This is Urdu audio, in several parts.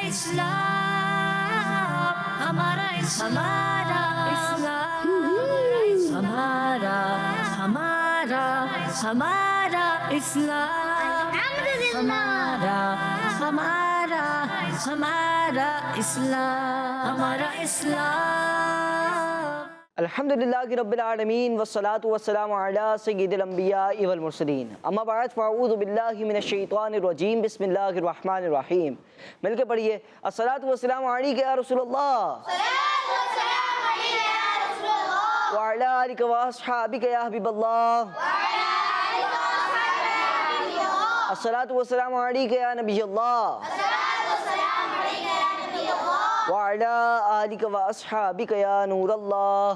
اسلام ہمارا ہمارا اسلام ہمارا ہمارا ہمارا اسلام ہمارا ہمارا ہمارا اسلام ہمارا اسلام. الحمدللہ رب العالمین والصلاة والسلام علی سید الانبیاء والمرسلین. اما بعد فاعوذ باللہ من الشیطان الرجیم. بسم اللہ الرحمن الرحیم. مل کے پڑھیے الصلاة والسلام علیک یا رسول اللہ وعلی آلک واصحابک یا حبیب اللہ. الصلاة والسلام علیک یا نبی اللہ وعلی آلک واصحابک یا نور اللہ.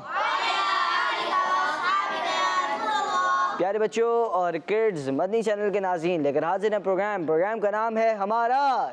پیارے بچوں اور کڈز مدنی چینل کے ناظرین لے کر حاضر ہیں پروگرام کا نام ہے ہمارا.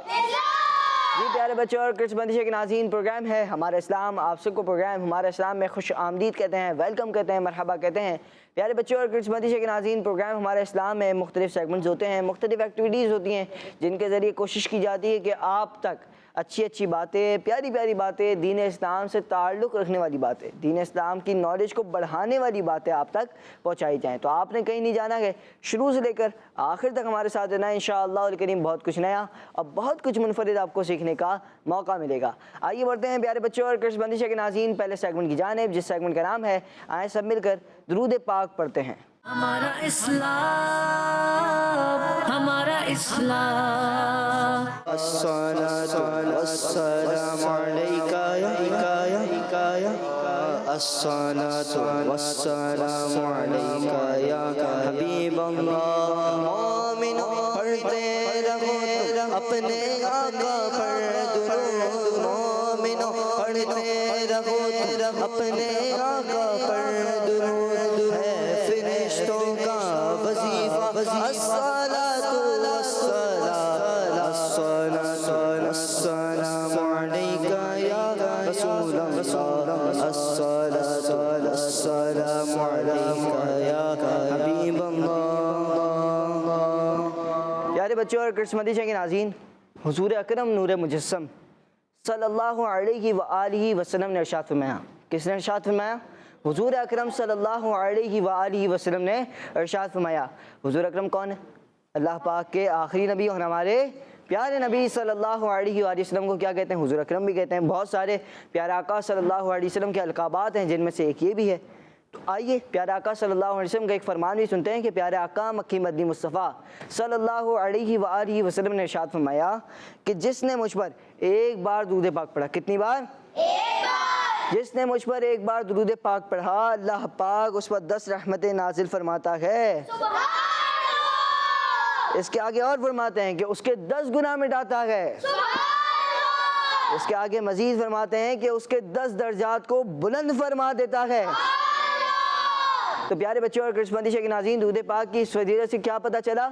جی پیارے بچوں اور کڈز مدنی چینل کے ناظرین، پروگرام ہے ہمارا اسلام. آپ سب کو پروگرام ہمارا اسلام میں خوش آمدید کہتے ہیں، ویلکم کہتے ہیں، مرحبا کہتے ہیں. پیارے بچوں اور کڈز مدنی چینل کے ناظرین، پروگرام ہمارا اسلام میں مختلف سیگمنٹس ہوتے ہیں، مختلف ایکٹیویٹیز ہوتی ہیں جن کے ذریعے کوشش کی جاتی ہے کہ آپ تک اچھی اچھی باتیں، پیاری پیاری باتیں، دین اسلام سے تعلق رکھنے والی باتیں، دین اسلام کی نالج کو بڑھانے والی باتیں آپ تک پہنچائی جائیں. تو آپ نے کہیں نہیں جانا ہے، شروع سے لے کر آخر تک ہمارے ساتھ رہنا ہے. انشاءاللہ الکریم بہت کچھ نیا اور بہت کچھ منفرد آپ کو سیکھنے کا موقع ملے گا. آئیے بڑھتے ہیں پیارے بچوں اور کڈز بندش کے ناظرین پہلے سیگمنٹ کی جانب، جس سیگمنٹ کا نام ہے آئیں سب مل کر درود پاک پڑھتے ہیں. ہمارا اسلام ہمارا اسلام. الصلاة والسلام عليك يا الصلاة والسلام عليك يا حبيب الله. مومن پڑھتے رہو اپنے آقا پر درود، مومن پڑھتے رہو اپنے آقا پر درود، ہے فرشتوں کا وظیفہ الصلاة والسلام عليك يا رسول الله، الصلاة والسلام عليك يا حبيب الله. پیارے بچوں اور کڈز مدنی چینل کے ناظرین، حضور اکرم نور مجسم صلی اللہ علیہ وآلہ وسلم نے ارشاد فرمایا. کس نے ارشاد فرمایا؟ حضور اکرم صلی اللہ علیہ وآلہ وسلم نے ارشاد فرمایا. حضور اکرم کون ہے؟ اللہ پاک کے آخری نبی اور ہمارے پیارے نبی صلی اللہ علیہ وآلہ وسلم کو کیا کہتے ہیں؟ حضور اکرم بھی کہتے ہیں. بہت سارے پیارے آقا صلی اللہ علیہ وسلم کے القابات ہیں جن میں سے ایک یہ بھی ہے. تو آئیے پیارے آقا صلی اللہ علیہ وسلم کا ایک فرمان بھی سنتے ہیں کہ پیارے آقا مکی مدنی مصطفیٰ صلی اللہ علیہ وآلہ وسلم نے ارشاد فرمایا کہ جس نے مجھ پر ایک بار درود پاک پڑھا. کتنی بار؟ ایک بار. جس نے مجھ پر ایک بار درود پاک پڑھا، اللہ پاک اس پر 10 رحمتیں نازل فرماتا ہے. اس کے آگے اور فرماتے ہیں کہ اس کے 10 گناہ مٹاتا ہے. اس کے آگے مزید فرماتے ہیں کہ اس کے 10 درجات کو بلند فرما دیتا ہے. تو پیارے بچوں اور کڈز مدنی چینل کے ناظرین، درود پاک کی اس فضیلت سے کیا پتہ چلا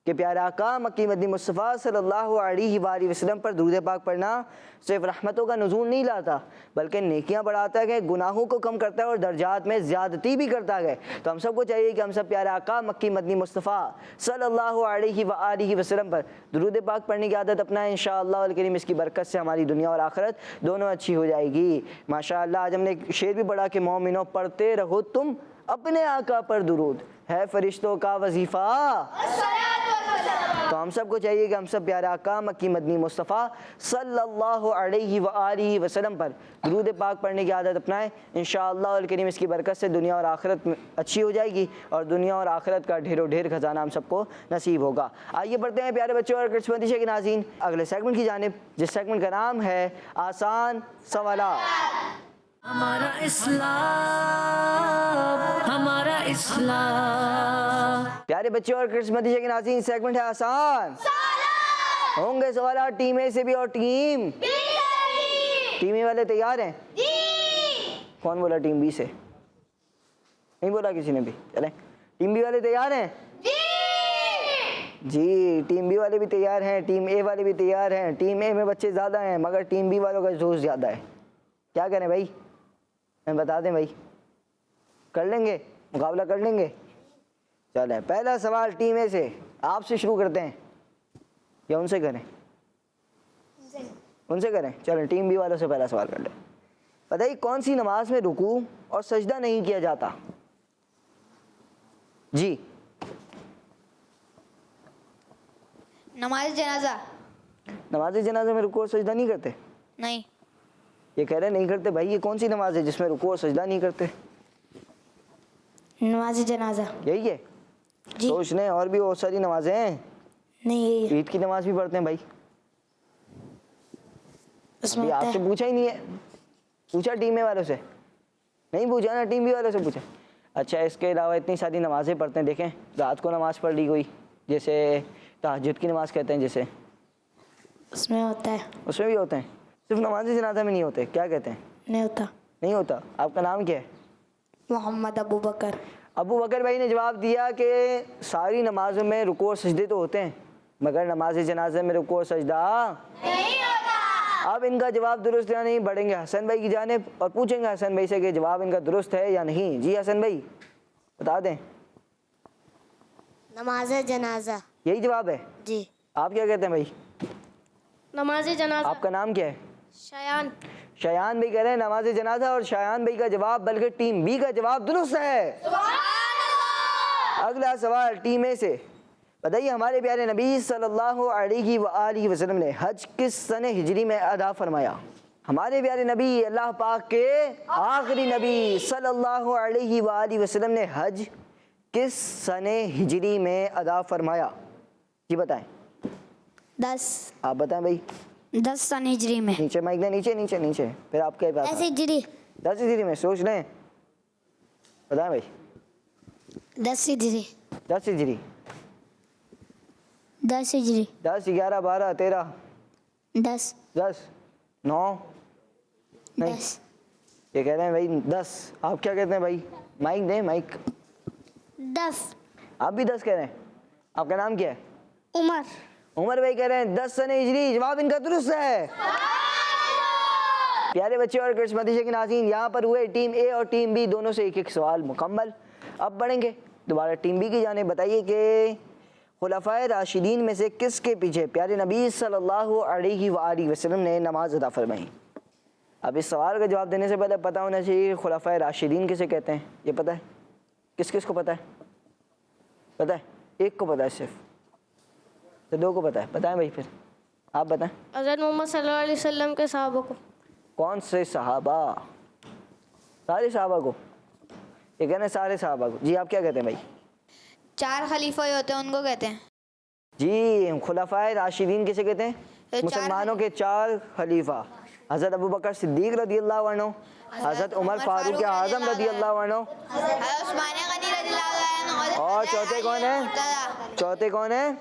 کہ پیارے آقا مکی مدنی مصطفیٰ صلی اللہ علیہ وآلہ وسلم پر درود پاک پڑھنا صرف رحمتوں کا نزول نہیں لاتا بلکہ نیکیاں بڑھاتا ہے، گناہوں کو کم کرتا ہے اور درجات میں زیادتی بھی کرتا ہے. تو ہم سب کو چاہیے کہ ہم سب پیارے آقا مکی مدنی مصطفیٰ صلی اللہ علیہ وآلہ وسلم پر درود پاک پڑھنے کی عادت اپنائیں. انشاءاللہ الکریم اس کی برکت سے ہماری دنیا اور آخرت دونوں اچھی ہو جائے گی. ماشاءاللہ آج ہم نے ایک شعر بھی پڑھا کہ مومنوں پڑھتے رہو تم اپنے آقا پر درود، ہے فرشتوں کا وظیفہ. تو ہم سب کو چاہیے کہ ہم سب پیارے آقا مکی مدنی مصطفیٰ صلی اللہ علیہ وآلہ وسلم پر درود پاک پڑھنے کی عادت اپنائیں. انشاءاللہ الکریم اس کی برکت سے دنیا اور آخرت اچھی ہو جائے گی اور دنیا اور آخرت کا ڈھیر و ڈھیر خزانہ ہم سب کو نصیب ہوگا. آئیے بڑھتے ہیں پیارے بچوں اور کڈز مدنی چینل کے ناظرین اگلے سیگمنٹ کی جانب، جس سیگمنٹ کا نام ہے آسان سوالات. ہمارا اسلام ہمارا اسلام. پیارے بچوں اور کڈز مدنی چینل کے ناظرین، سیگمنٹ ہے آسان سوالات. ہوں گے سوالات ٹیم اے سے بھی اور ٹیم بی سے بھی. ٹیم اے والے تیار ہیں؟ جی. کون بولا ٹیم بی سے؟ نہیں بولا کسی نے بھی. چلیں ٹیم بی والے تیار ہیں؟ جی ٹیم بی والے بھی تیار ہیں، ٹیم اے والے بھی تیار ہیں. ٹیم اے میں بچے زیادہ ہیں مگر ٹیم بی والوں کا جوش زیادہ ہے. کیا کریں بھائی؟ ہمیں بتا دیں بھائی. کر لیں گے؟ مقابلہ کر لیں گے؟ چلیں پہلا سوال ٹیم اے سے، آپ سے شروع کرتے ہیں یا ان سے کریں؟ ان سے کریں. چلیں ٹیم بی والوں سے پہلا سوال کر لیں. بتائیے کون سی نماز میں رکوع اور سجدہ نہیں کیا جاتا؟ جی نماز جنازہ. نماز جنازہ میں رکوع اور سجدہ نہیں کرتے؟ نہیں. یہ کہہ رہے نہیں کرتے. بھائی یہ کون سی نماز ہے جس میں رکوع اور سجدہ نہیں کرتے؟ نماز جنازہ. یہی ہے؟ جی. سوچ لیں اور بھی بہت ساری نمازیں ہیں. نہیں یہی ہے. عید کی نماز بھی پڑھتے ہیں بھائی. اس میں ابھی ہوتا آپ سے ہے پوچھا ہی نہیں ہے. پوچھا ٹیم اے والوں سے؟ نہیں پوچھا نا, ٹیم بی والوں سے پوچھا. اچھا اس کے علاوہ اتنی ساری نمازیں پڑھتے ہیں. دیکھیں رات کو نماز پڑھ لی کوئی, جیسے تہجد کی نماز کہتے ہیں جیسے, اس میں ہوتا ہے. اس میں بھی ہوتے ہیں. صرف نماز جنازہ میں نہیں ہوتے. کیا کہتے ہیں؟ نہیں ہوتا. نہیں ہوتا. آپ کا نام کیا ہے؟ محمد ابو بکر. ابو بکر بھائی نے جواب دیا کہ ساری نمازوں میں رکوع اور سجدے تو ہوتے ہیں مگر نماز جنازہ میں رکوع اور سجدہ نہیں ہوتا. اب ان کا جواب درست یا نہیں بڑھیں گے حسن بھائی کی جانب اور پوچھیں گے حسن بھائی سے کہ جواب ان کا درست ہے یا نہیں. جی حسن بھائی بتا دیں. نماز جنازہ. یہی جواب ہے؟ جی. آپ کیا کہتے ہیں بھائی؟ نماز جنازہ. آپ کا نام کیا ہے؟ شایان. شایان بھائی کہہ رہے ہیں نماز جنازہ, اور شایان بھائی کا جواب بلکہ ٹیم بی کا جواب درست ہے. اگلا سوال ٹیم اے سے. بتائیے ہمارے پیارے نبی صلی اللہ علیہ وآلہ وسلم نے حج کس سنہ ہجری میں ادا فرمایا؟ ہمارے پیارے نبی اللہ پاک کے آخری نبی صلی اللہ علیہ وآلہ وسلم نے حج کس سنہ ہجری میں ادا فرمایا؟ جی بتائیں. 10. آپ بتائیں بھائی. 10 سن ہجری میں. نیچے مائک دیں, نیچے نیچے نیچے. پھر آپ کے پاس 10 ہجری. 10 ہجری میں. سوچ لیں, بتائیں بھائی. 10 ہجری. 10 ہجری. 10 ہجری. 10 11 12 13 10. 10 9 نہیں, 10. یہ کہہ رہے ہیں بھائی 10. آپ کیا کہتے ہیں بھائی؟ مائک دیں مائک. 10. آپ بھی 10 کہہ رہے ہیں. آپ کا نام کیا ہے؟ عمر. عمر بھائی کہہ رہے ہیں 10 سنہ ہجری. جواب ان کا درست ہے. پیارے بچے اور کرس مدرسے کے ناظرین, یہاں پر ہوئے ٹیم اے اور ٹیم بی دونوں سے ایک ایک سوال مکمل. اب بڑھیں گے دوبارہ ٹیم بی کی جانب. بتائیے کہ خلفائے راشدین میں سے کس کے پیچھے پیارے نبی صلی اللہ علیہ وآلہ وسلم نے نماز ادا فرمائی؟ اب اس سوال کا جواب دینے سے پہلے پتہ ہونا چاہیے کہ خلفائے راشدین کسے کہتے ہیں. یہ پتہ ہے؟ کس کس کو پتہ ہے؟ پتہ ہے؟ ایک کو پتہ ہے صرف, تو 2 کو پتہ ہے. بتائیں بھائی, پھر آپ بتائیں. حضرت محمد صلی اللہ علیہ وسلم کے صحابہ کو. کون سے صحابہ؟ سارے صحابہ کو. یہ کہنا ہے سارے صحابہ کو. جی آپ کیا کہتے ہیں بھائی؟ 4 خلیفہ ہوتے ہیں ان کو کہتے ہیں. جی خلفائے راشدین کسے کہتے ہیں؟ مسلمانوں کے 4 خلیفہ. حضرت ابو بکر صدیق رضی اللہ عنہ, حضرت عمر فاروق اعظم رضی اللہ عنہ, عثمان غنی رضی اللہ عنہ, اور چوتھے کون ہیں؟ چوتھے کون ہیں؟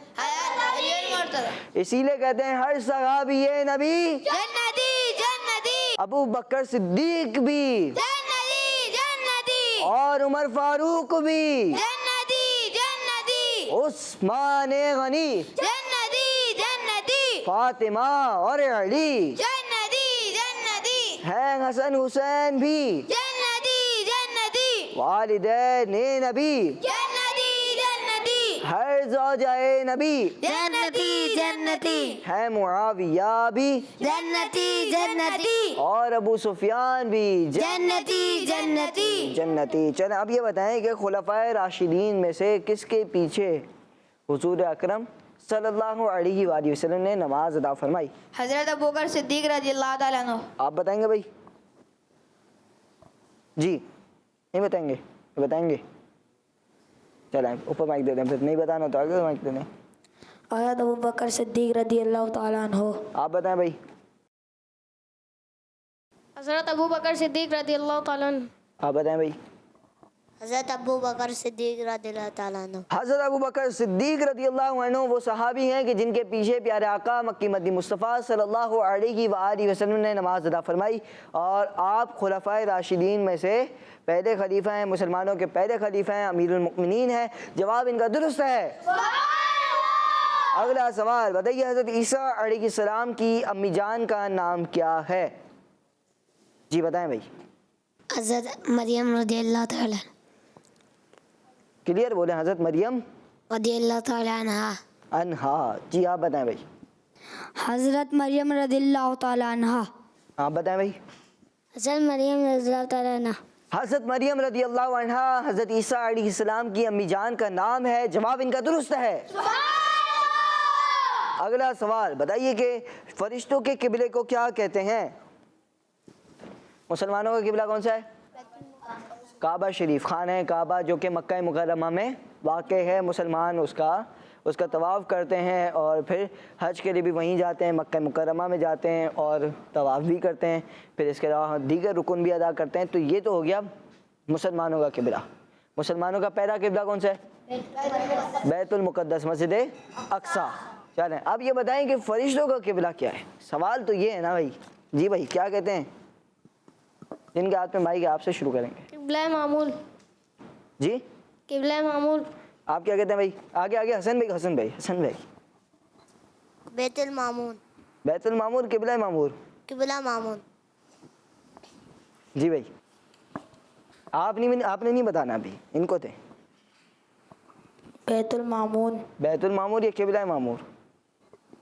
اسی لیے کہتے ہیں ہر صحابی نبی جنتی جنتی ابو بکر صدیق بھی, جنتی جنتی اور عمر فاروق بھی, جنتی جنتی عثمان غنی, جنتی جنتی فاطمہ اور علی, جنتی جنتی ہیں حسن حسین بھی, جنتی جنتی والدین نبی, جنتی جنتی ہر زوجہ نبی, جنتی جنتی ہے معاویہ بھی, جنتی جنتی اور ابو سفیان بھی جنتی جنتی. جنتی. چلیں اب یہ بتائیں کہ خلفائے راشدین میں سے کس کے پیچھے حضور اکرم صلی اللہ علیہ وآلہ وسلم نے نماز ادا فرمائی؟ حضرت ابوبکر صدیق رضی اللہ تعالیٰ عنہ. آپ بتائیں گے بھائی؟ جی نہیں بتائیں گے؟ بتائیں گے. چلیں اوپر مائک دے دیں, پھر نہیں بتانا تو آگے مائک دے دیں. حضرت ابوبکر صدیق رضی اللہ تعالیٰ عنہ. آپ بتائیں بھائی. حضرت ابو بکر صدیق رضی اللہ تعالیٰ عنہ. آپ بتائیں بھائی. حضرت ابو بکر صدیق رضی اللہ تعالیٰ عنہ. حضرت ابو بکر صدیق رضی اللہ عنہ وہ صحابی ہیں کہ جن کے پیچھے پیارے آقا مکی مدنی مصطفیٰ صلی اللہ علیہ وآلہ وسلم نے نماز ادا فرمائی. اور آپ خلفائے راشدین میں سے پہلے خلیفہ ہیں, مسلمانوں کے پہلے خلیفہ ہیں, امیر المؤمنین ہیں. جواب ان کا درست ہے. اگلا سوال بتائیے حضرت عیسیٰ علیہ السلام کی امی جان کا نام کیا ہے؟ جی بتائیں بھائی. حضرت مریم رضی اللہ تعالیٰ کلیئر بولیں. حضرت مریم رضی اللہ تعالیٰ عنہ. انہا. جی آپ بتائیں بھائی. حضرت مریم رضی اللہ تعالیٰ عنہ. آپ بتائیں بھائی. حضرت مریم رضی اللہ تعالیٰ عنہ. حضرت مریم رضی اللہ عنہا حضرت عیسیٰ علیہ السلام کی امی جان کا نام ہے. جواب ان کا درست ہے. اگلا سوال بتائیے کہ فرشتوں کے قبلے کو کیا کہتے ہیں؟ مسلمانوں کا قبلہ کون سا ہے؟ کعبہ شریف، خانہ کعبہ جو کہ مکہ مکرمہ میں واقع ہے. مسلمان اس کا طواف کرتے ہیں اور پھر حج کے لیے بھی وہیں جاتے ہیں، مکہ مکرمہ میں جاتے ہیں اور طواف بھی کرتے ہیں، پھر اس کے علاوہ دیگر رکن بھی ادا کرتے ہیں. تو یہ تو ہو گیا مسلمانوں کا قبلہ. مسلمانوں کا پہلا قبلہ کون سا ہے؟ بیت المقدس، مسجد اقصیٰ. چلیں اب یہ بتائیں کہ فرشتوں کا قبلہ کیا ہے؟ سوال تو یہ ہے نا بھائی. جی بھائی کیا کہتے ہیں؟ جن کے ہاتھ میں مائک ہے آپ سے شروع کریں گے. قبلہ معمول. جی قبلہ معمول. آپ کیا کہتے ہیں بھائی؟ آگے آگے حسن بھائی. بیت المعمول. بیت المعمور، قبلہ معمور. قبلہ معمول. جی بھائی آپ نے نہیں بتانا ابھی، ان کو تھے. بیت المعمون. بیت المعمور یا قبلہ معمور؟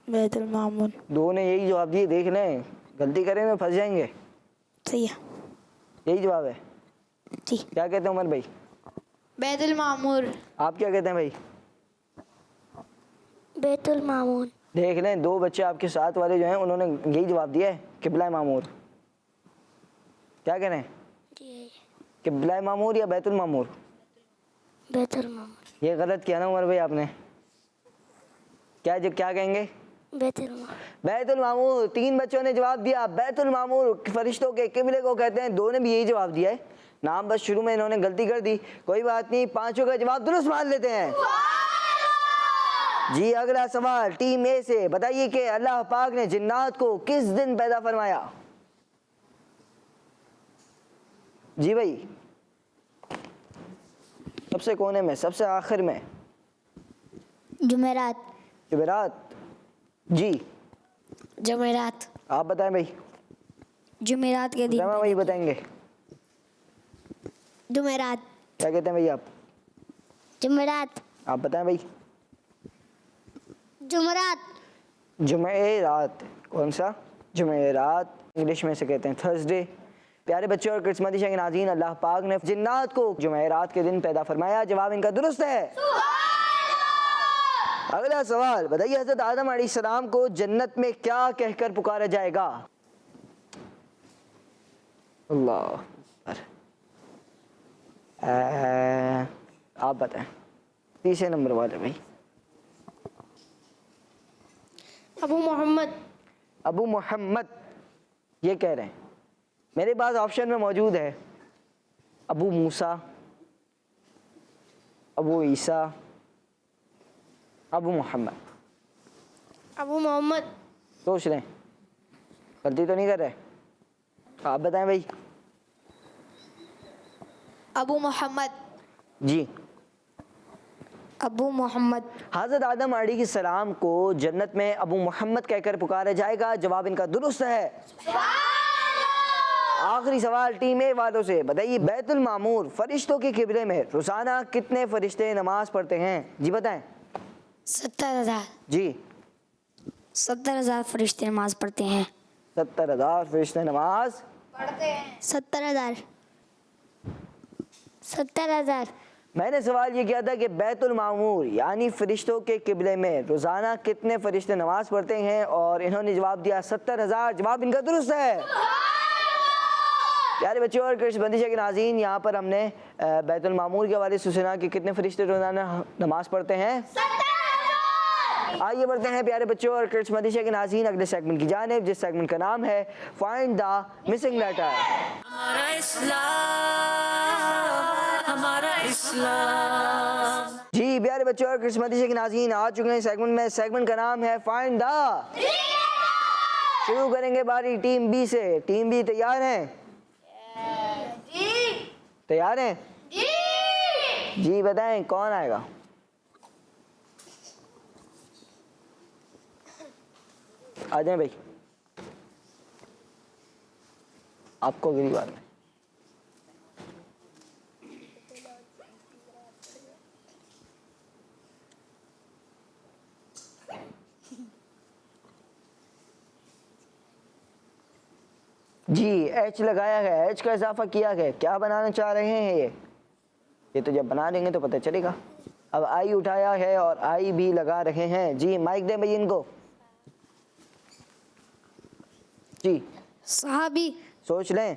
بیت المعمون. دو نے یہی جواب دیے. دیکھ لیں غلطی کریں تو پھنس جائیں گے. صحیح ہے. یہی جواب ہے. جی. کیا کہتے ہیں عمر بھائی؟ بیت المعمور. آپ کیا کہتے ہیں بھائی؟ بیت المعمول. دیکھ لیں دو بچے آپ کے ساتھ والے جو ہیں انہوں نے یہی جواب دیا ہے، قبلہ معمور. کیا کہہ رہے ہیں؟ جی قبلہ معمور یا بیت المعمور؟ بیت المعمول. یہ غلط کیا نا عمر بھائی آپ نے. کیا کہیں گے؟ بیت المعمول. بیت المعمور. تین بچوں نے جواب دیا بیت المعمور فرشتوں کے قبلے کو کہتے ہیں. دو نے بھی یہی جواب دیا ہے. نام بس شروع میں انہوں نے غلطی کر دی، کوئی بات نہیں، پانچوں کا جواب درست مان لیتے ہیں. جی اگلا سوال ٹیم اے سے بتائیے کہ اللہ پاک نے جنات کو کس دن پیدا فرمایا؟ جی بھائی سب سے کونے میں، سب سے آخر میں. جمعرات. جمعرات. جی جمعرات. آپ بتائیں بھائی. جمعرات کے دن. جمعہ وہی بتائیں گے. جمعرات. کیا کہتے ہیں بھائی آپ؟ جمعرات. آپ بتائیں بھائی. جمعرات. جمعرات. کون سا؟ جمعرات انگلش میں سے کہتے ہیں تھرسڈے. پیارے بچے اور کرسمتی کے ناظرین، اللہ پاک نے جنات کو جمعرات کے دن پیدا فرمایا. جواب ان کا درست ہے. اگلا سوال بتائیے حضرت آدم علیہ السلام کو جنت میں کیا کہہ کر پکارا جائے گا؟ اللہ آپ بتائیں. تیسرے نمبر والے بھائی. ابو محمد. ابو محمد یہ کہہ رہے ہیں. میرے پاس آپشن میں موجود ہے ابو موسیٰ، ابو عیسیٰ، ابو محمد. ابو محمد. سوچ لیں غلطی تو نہیں کر رہے. آپ بتائیں بھائی. ابو محمد. جی ابو محمد. حضرت آدم علیہ السلام کو جنت میں ابو محمد کہہ کر پکارا جائے گا. جواب ان کا درست ہے. آخری سوال ٹیم اے والوں سے بتائیے بیت المعمور فرشتوں کے قبلے میں روزانہ کتنے فرشتے نماز پڑھتے ہیں؟ جی بتائیں. 70,000. جی 70,000 فرشتے نماز پڑھتے ہیں. 70,000 فرشتے نماز. 70,000. 70,000. میں نے سوال یہ کیا تھا کہ بیت المعمور یعنی فرشتوں کے قبلے میں روزانہ کتنے فرشتے نماز پڑھتے ہیں، اور انہوں نے جواب دیا 70,000. جواب ان کا درست ہے. پیارے بچوں اور کرش بندیشہ کے ناظرین، یہاں پر ہم نے بیت المعمور کے حوالے سے سنا کہ کتنے فرشتے روزانہ نماز پڑھتے ہیں. آئیے بڑھتے ہیں پیارے بچوں اور کرش بندیشہ کے ناظرین اگلے سیگمنٹ کی جانب، جس سیگمنٹ کا نام ہے فائنڈ دا مسنگ لیٹر. ہمارا اسلام، ہمارا اسلام. جی پیارے بچوں اور کرش بندیشہ کے ناظرین آ چکے ہیں سیگمنٹ میں. سیگمنٹ کا نام ہے فائنڈ دا. شروع کریں گے باری ٹیم بی سے. ٹیم بی تیار ہیں؟ تیار ہیں؟ جی بتائیں کون آئے گا؟ آ جائیں بھائی. آپ کو اگلی بار میں جی ایچ لگایا گیا, ایچ کا اضافہ کیا گیا, کیا بنانا چاہ رہے ہیں یہ تو جب بنا دیں گے تو پتہ چلے گا. اب آئی اٹھایا ہے اور آئی بھی لگا رہے ہیں. جی مائک دیں بھائی ان کو. جی صحابی. سوچ لیں.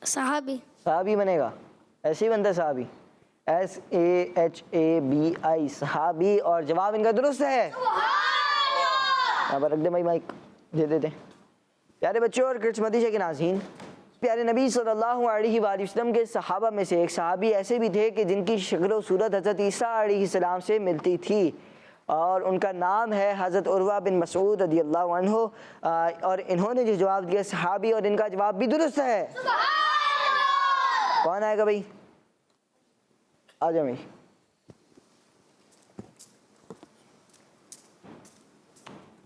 صحابی. صحابی بنے گا, ایسے ہی بنتا ہے صحابی, SAHABI صحابی, اور جواب ان کا درست ہے. یہاں پر رکھ دیں بھائی مائک, دے دیتے. پیارے بچوں اور کرچ مدیشہ کے ناظرین, پیارے نبی صلی اللہ علیہ وآلہ وسلم کے صحابہ میں سے ایک صحابی ایسے بھی تھے کہ جن کی شکل و صورت حضرت عیسیٰ علیہ السلام سے ملتی تھی, اور ان کا نام ہے حضرت عروہ بن مسعود رضی اللہ عنہ. اور انہوں نے جو جواب دیا صحابی, اور ان کا جواب بھی درست ہے. کون آئے گا بھائی؟ آ جاؤ بھائی.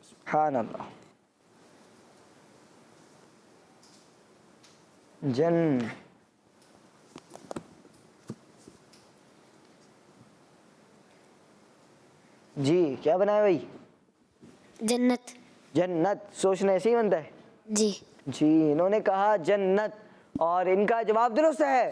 سبحان اللہ. جی کیا بنایا بھائی؟ جنت. جنت. سوچنا ایسے ہی بنتا ہے. جی. جی انہوں نے کہا جنت, اور ان کا جواب درست ہے.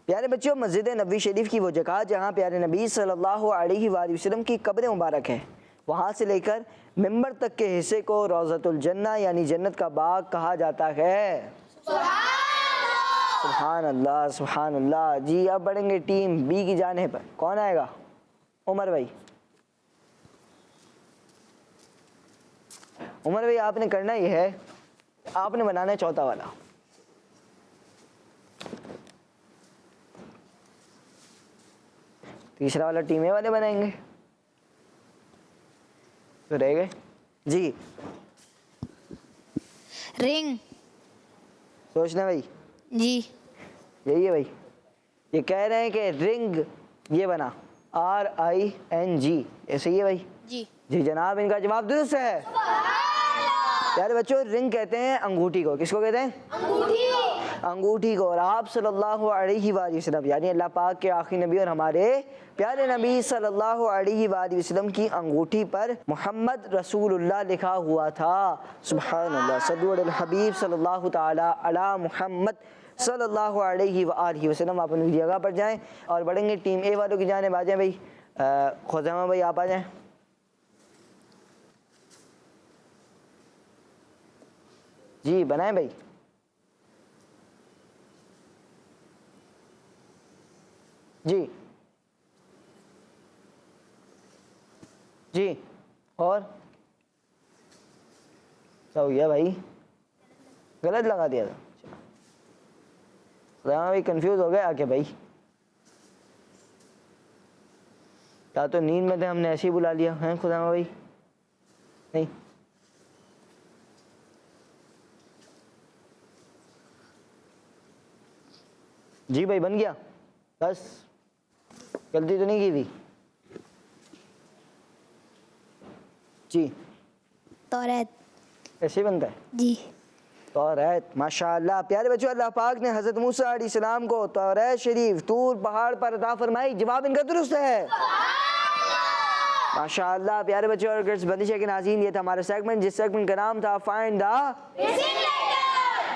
پیارے بچوں, مسجد نبوی شریف کی وہ جگہ جہاں پیارے نبی صلی اللہ علیہ وآلہ وسلم کی قبر مبارک ہے, وہاں سے لے کر ممبر تک کے حصے کو روضۃ الجنہ یعنی جنت کا باغ کہا جاتا ہے. سبحان اللہ سبحان اللہ. جی اب بڑھیں گے ٹیم بی کی جانب پر. کون آئے گا؟ عمر بھائی. عمر بھائی آپ نے کرنا یہ ہے, آپ نے بنانا ہے چوتھا والا. تیسرا والا ٹیم اے والے بنائیں گے تو رہ گئے. جی رنگ. سوچنا بھائی. جی یہی ہے بھائی, یہ کہہ رہے ہیں کہ رنگ یہ بنا RING, ایسے ہی ہے بھائی. جی. جی جناب ان کا جواب درست ہے. پیارے بچوں رنگ کہتے ہیں انگوٹھی کو. کس کو کہتے ہیں؟ انگوٹھی کو. اور آپ صلی اللہ علیہ وآلہ وسلم یعنی اللہ پاک کے آخری نبی اور ہمارے پیارے نبی صلی اللہ علیہ وآلہ وسلم کی انگوٹھی پر محمد رسول اللہ لکھا ہوا تھا. سبحان اللہ. صلو علی الحبیب صلی اللہ تعالی علی محمد صلی اللہ علیہ وآلہ وسلم. آپ اپنی جگہ پر جائیں اور بڑھیں گے ٹیم اے والوں کی جانب. آ جائیں بھائی. خزیمہ بھائی آپ آ جائیں. جی بنائیں بھائی. جی جی اور کیا ہو گیا بھائی؟ غلط لگا دیا تھا. بھائی کنفیوز ہو گیا کیا بھائی؟ یا تو نیند میں تھے, ہم نے ایسے ہی بلا لیا ہے. خزیمہ بھائی نہیں. جی بھائی بن گیا, بس غلطی تو نہیں کی تھی. جی توریت. ایسے ہی بنتا ہے. جی. توریت. ماشاء اللہ. پیارے بچوں اللہ پاک نے حضرت موسیٰ علیہ السلام کو توریت شریف طور پہاڑ پر عطا فرمائی. جواب ان کا درست ہے. ماشاء اللہ. پیارے بچوں اور بندشہ کے ناظرین, یہ تھا ہمارا سیگمنٹ جس سیگمنٹ کا نام تھا فائنڈ دا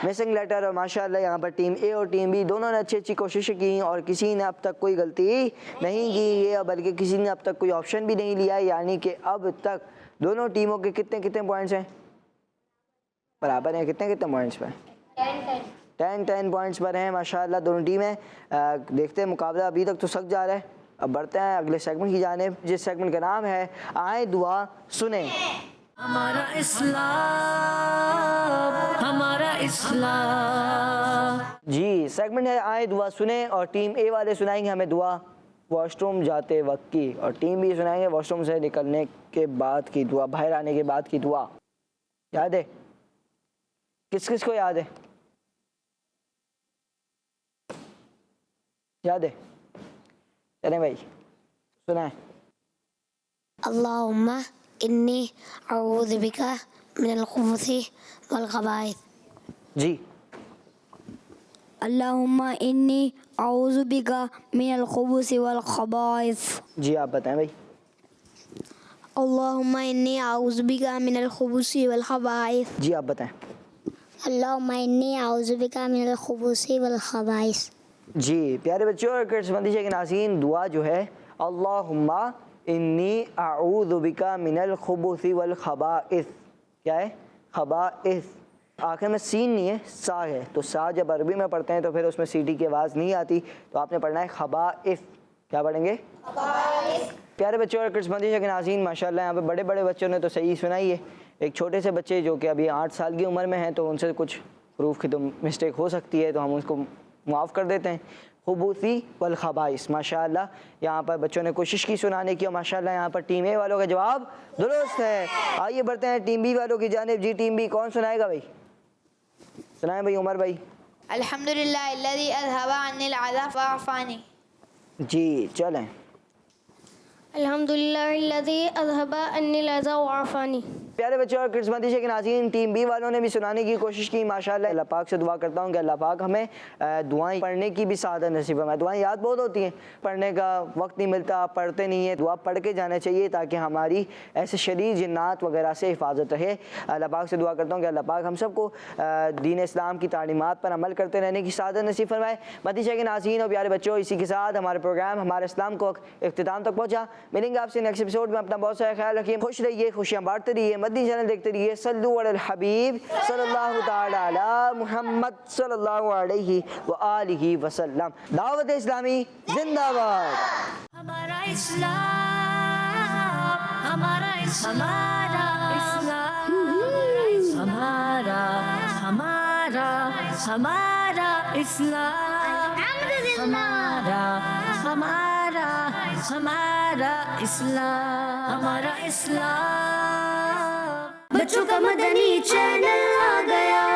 مسنگ لیٹر. اور ماشاءاللہ یہاں پر ٹیم اے اور ٹیم بی دونوں نے اچھی کوششیں کی, اور کسی نے اب تک کوئی غلطی نہیں کی ہے, بلکہ کسی نے اب تک کوئی آپشن بھی نہیں لیا. یعنی کہ اب تک دونوں ٹیموں کے کتنے پوائنٹس ہیں؟ برابر ہیں. کتنے پوائنٹس پر؟ 10 پوائنٹس پر ہیں ماشاءاللہ دونوں ٹیمیں. دیکھتے ہیں مقابلہ ابھی تک تو سخت جا رہا ہے. اب بڑھتے ہیں اگلے سیگمنٹ کی جانب جس سیگمنٹ کا نام ہے آئیں دعا سنیں. ہمارا اسلام ہمارا اسلام. جی سیگمنٹ ہے آئیں دعا سنیں, اور ٹیم اے والے سنائیں گے ہمیں دعا واش روم جاتے وقت کی, اور ٹیم بی سنائیں گے واش روم سے نکلنے کے بعد کی دعا, باہر آنے کے بعد کی دعا. یاد ہے؟ کس کو یاد ہے؟ یاد ہے؟ چلیں بھائی سنائیں. اللہم انی اعوذ بک من الخبث والخبائث. جی اللہم انی اعوذ بک من الخبث والخبائث. جی آپ بتائیں بھائی. اللہم انی اعوذ بک من الخبث والخبائث. جی آپ بتائیں. اللہم انی اعوذ بک من الخبث والخبائث. جی پیارے بچوں اور کرس مندیشہ کے ناظرین، دعا جو ہے اللہم انی اعوذ بک من الخبث والخبائث. کیا ہے؟ خبائث. آخر میں سین نہیں ہے، سا ہے. تو سا جب عربی میں پڑھتے ہیں تو پھر اس میں سی ٹی کی آواز نہیں آتی، تو آپ نے پڑھنا ہے خبائث. کیا پڑھیں گے؟ خبائث. پیارے بچوں اور کرس مندیشہ کے ناظرین، ماشاءاللہ یہاں پہ بڑے بڑے بچوں نے تو صحیح سنائی ہے. ایک چھوٹے سے بچے جو کہ ابھی 8 سال کی عمر میں ہیں، تو ان سے کچھ حروف کی تو مسٹیک ہو سکتی ہے، تو ہم اس کو معاف کر دیتے ہیں. خبوثی والخبائث. ماشاءاللہ یہاں پر بچوں نے کوشش کی سنانے کی، اور ماشاءاللہ یہاں پر ٹیم اے والوں کا جواب درست ہے. آئیے بڑھتے ہیں ٹیم بی والوں کی جانب. جی ٹیم بی کون سنائے گا بھائی؟ سنائیں بھائی، عمر بھائی. الحمدللہ الذی اذھب عنی العذاب وعافانی. جی چلیں. الحمدللہ الذی اذھب عنی العذا وعافانی. پیارے بچوں اور کرس مندیشہ کے ناظرین، ٹیم بی والوں نے بھی سنانے کی کوشش کی. ماشاءاللہ اللہ پاک سے دعا کرتا ہوں کہ اللہ پاک ہمیں دعائیں پڑھنے کی بھی سعادت نصیب فرمائے. دعائیں یاد بہت ہوتی ہیں، پڑھنے کا وقت نہیں ملتا، پڑھتے نہیں ہیں. دعا پڑھ کے جانا چاہیے تاکہ ہماری ایسے شریر جنات وغیرہ سے حفاظت رہے. اللہ پاک سے دعا کرتا ہوں کہ اللہ پاک ہم سب کو دین اسلام کی تعلیمات پر عمل کرتے رہنے کی سعادت نصیب فرمائے. مندیشہ کے ناظرین اور پیارے بچوں، اسی کے ساتھ ہمارے پروگرام ہمارے اسلام کو اختتام تک پہنچا. ملیں گے آپ سے نیکسٹ ایپیسوڈ میں. اپنا بہت سارا خیال رکھیے، خوش رہیے، خوشیاں بانٹتے رہیے، مدنی چینل دیکھتے رہیے. صلو علی الحبیب صلی اللہ تعالی علی محمد صلی اللہ علیہ وآلہ وسلم. دعوت اسلامی زندہ باد. ہمارا اسلام، ہمارا ہمارا اسلام، ہمارا ہمارا ہمارا اسلام، ہمارا ہمارا ہمارا اسلام، ہمارا اسلام. بچوں کا مدنی چینل آ گیا.